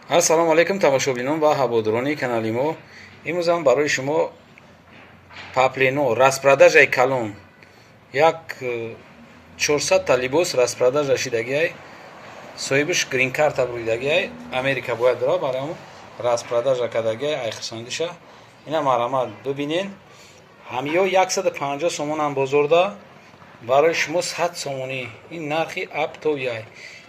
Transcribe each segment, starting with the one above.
ассалому алайкум тамошобинон ва ҳаводорони канали мо. имрӯз ҳам барои шумо паплено распродажаи калон як 400 та либос распродажа шидагиай соҳибиш грин карта буридагиай Америка бояд дора барам распродажа кардагиай айхисондиша ина марамат бибинен ҳамиё 150 сомонам бозорда барои шумо 100 сомонӣ ин нархи аптояй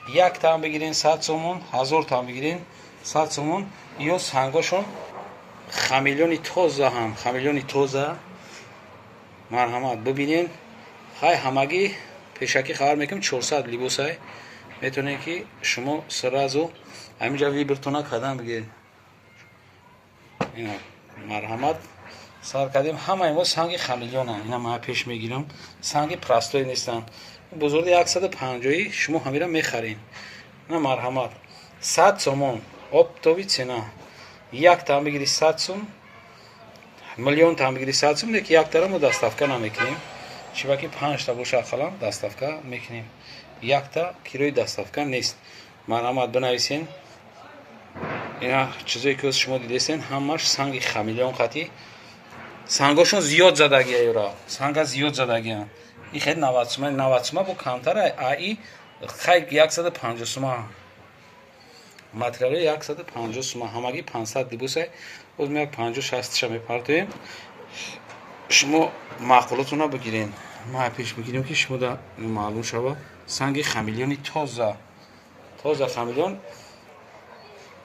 як там бигирин 100 сомон 1000 там бигирин 100 сомон ё сангошон хамелёни тоза ҳам хамелёни тоза марҳамат бибинен хай ҳамагӣ пешакӣ хабар мекунем 400 либосай метавонед ки шумо сразу ҳаминҷа вибртона кадан бигиред ина марҳамат сар кардем ҳамаи мо санги хамелёнам ина ман пеш мегирам санги простой нестанд бузурги 150 шумо ҳамира мехарин ина марҳамат 100 сомон оптови цена як там бигири 100 сом миллион там бигири 100 сом леки як тара мо доставка намекунем чиваки 5 та боша қалам доставка мекунем як та кирои доставка нест марҳамат бинависен ина чизое ки шумо дидесен ҳамаш санги хамелён хати сангошон зиёд задагиаёра санга зиёд задагиан ин хел 90 сума 90 сума бо камтара аи хай 150 сума материали 150 сума ҳамагӣ 500 либосай боз мо як 50-60 ша мепартоем шумо маъқулотуна бигирен ма пеш мегирем ки шумо да маълум шава санги хамелёни тоза хамелён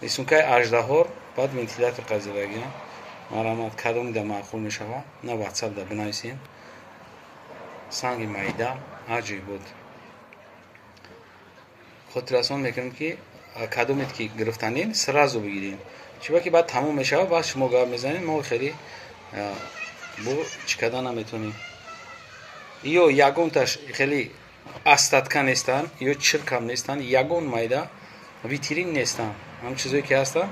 рисункаи аждаҳор баъд вентилятор қазидагиан марамат кадоми да маъқул мешава на ватсап да бинависен санги майда аҷоиб буд хотиррасон мекунем ки кадомет ки гирифтанем сразу бигирем чиба ки баъд тамом мешава баъд шумо гап мезанем мо хеле бо чӣ кардан наметавонем ё ягонташ хеле астатка нестанд ё чиркам нестанд ягон майда витрин нестанд ҳам чизое ки ҳастанд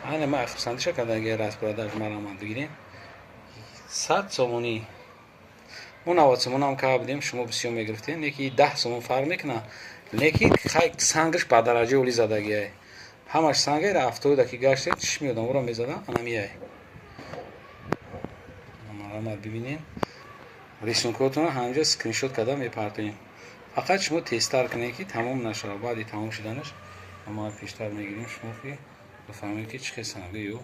айна ма ахирсандиша кардаги распродаж марамат бигирем 100 сомонӣ мо 90 сомонам кар будем шумо бисёр мегирифтем леки 10 сомон фарқ мекунад леки хай сангаш ба дараҷаи олӣ задагиай ҳамаш санgai рафтои даки гаштем чиш меёдам оро мезадам анамияй марамат бибинем рисункотуна ҳамҷа скриншот карда мепартоем фақат шумо тестар кунед ки тамом нашава баъди тамом шуданаш ама пештар мегирем шумо ки бифаҳмед ки чӣ хел санги ё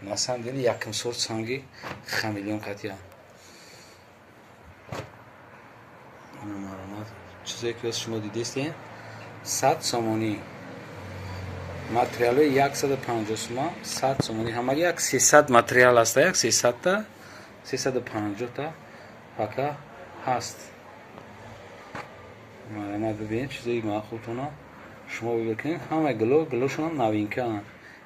на самом деле якум сорт санги хамелён қатия марамат чизое ки шумо дидестен 100 сомонӣ материалои 150 сума 100 сомонӣ ҳамаги як 300 материал аста як 300 та 350 та фака ҳаст марамат бибинед чизои маъқултона шумо бибинед ҳамаи гулошонам новинкаанд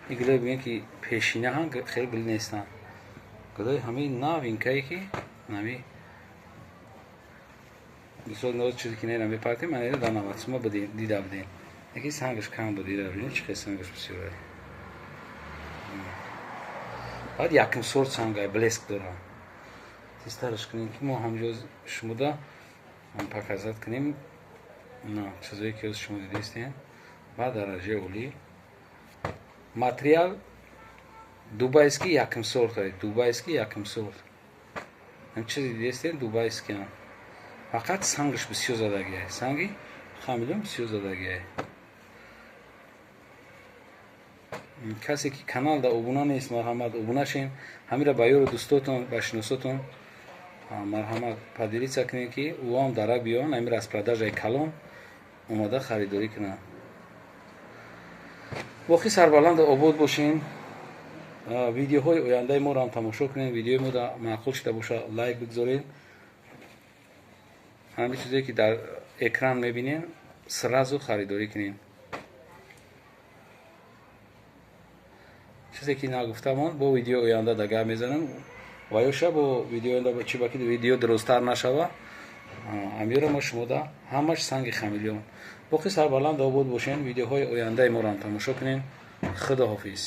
ин гулои бибинед ки пешина ҳам хеле гул нестанд гулои ҳамаи новинкае ки нами бисёр ноз чизе ки нера мепартем манеро дар 90 сума дида будем леки сангаш кам буд ира бибинед чӣ хел сангаш бисёрай баъд якум сорт сангай блеск дора тестараш кунем ки мо ҳамҷоз шумода показат кунем на чизое ки шумо дидестен ба дараҷаи олӣ материал дубайский якум сорт дубайский якум сорт ҳам чизе дидестен дубайский ам фақат сангаш бисёр задагиай санги хамелён бисёр задагиай касе ки канал да обуна нест марҳамат обуна шем ҳамира ба ёру дӯстотон ба шиносотон марҳамат падилица кунед ки уам дара биён ҳамин распродажаи калон омада харидорӣ кунанд боқӣ сарбаланду обод бошен видеоҳои ояндаи моро ҳам тамошо кунед видеои мо маъқул шуда боша лайк бигзоред ҳамин чизое ки дар экран мебинем сразу харидорӣ кунем чизе ки нагуфтамон бо видеои оянда да гап мезанам ва ёша бо видеои оянда чӣ баки видео дурусттар нашава ҳамиёро мо шумода ҳамаш санги хамелён боқӣ сарбаланду обод бошен видеоҳои ояндаи моро ҳам тамошо кунем худоҳофиз